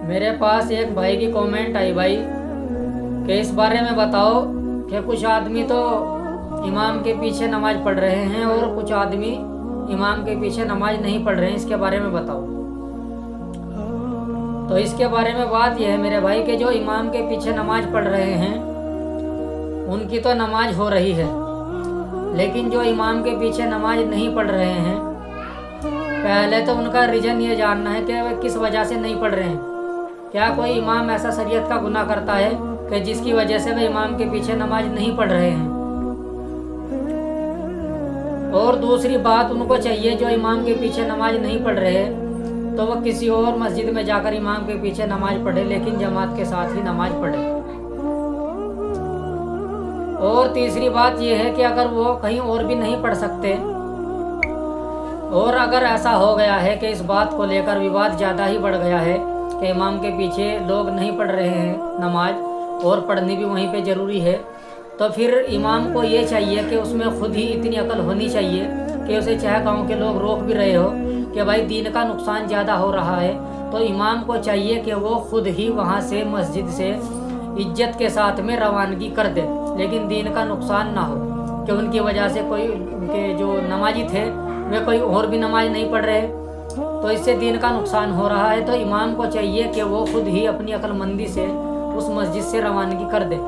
मेरे पास एक भाई की कमेंट आई भाई कि इस बारे में बताओ कि कुछ आदमी तो इमाम के पीछे नमाज पढ़ रहे हैं और कुछ आदमी इमाम के पीछे नमाज नहीं पढ़ रहे हैं, इसके बारे में बताओ। तो इसके बारे में बात यह है मेरे भाई कि जो इमाम के पीछे नमाज पढ़ रहे हैं उनकी तो नमाज हो रही है, लेकिन जो इमाम के पीछे नमाज नहीं पढ़ रहे हैं, पहले तो उनका रीजन ये जानना है कि वे किस वजह से नहीं पढ़ रहे हैं। क्या कोई इमाम ऐसा शरीयत का गुनाह करता है कि जिसकी वजह से वे इमाम के पीछे नमाज नहीं पढ़ रहे हैं। और दूसरी बात, उनको चाहिए जो इमाम के पीछे नमाज नहीं पढ़ रहे तो वह किसी और मस्जिद में जाकर इमाम के पीछे नमाज पढ़े, लेकिन जमात के साथ ही नमाज पढ़े। और तीसरी बात यह है कि अगर वो कहीं और भी नहीं पढ़ सकते और अगर ऐसा हो गया है कि इस बात को लेकर विवाद ज़्यादा ही बढ़ गया है कि इमाम के पीछे लोग नहीं पढ़ रहे हैं नमाज और पढ़नी भी वहीं पे ज़रूरी है, तो फिर इमाम को ये चाहिए कि उसमें खुद ही इतनी अकल होनी चाहिए कि उसे चाहे गाँव के लोग रोक भी रहे हो कि भाई दीन का नुकसान ज़्यादा हो रहा है, तो इमाम को चाहिए कि वो खुद ही वहाँ से मस्जिद से इज्जत के साथ में रवानगी कर दे, लेकिन दीन का नुकसान ना हो कि उनकी वजह से कोई उनके जो नमाजी थे वे कोई और भी नमाज नहीं पढ़ रहे, तो इससे दीन का नुकसान हो रहा है। तो इमाम को चाहिए कि वो खुद ही अपनी अक्लमंदी से उस मस्जिद से रवानगी कर दे।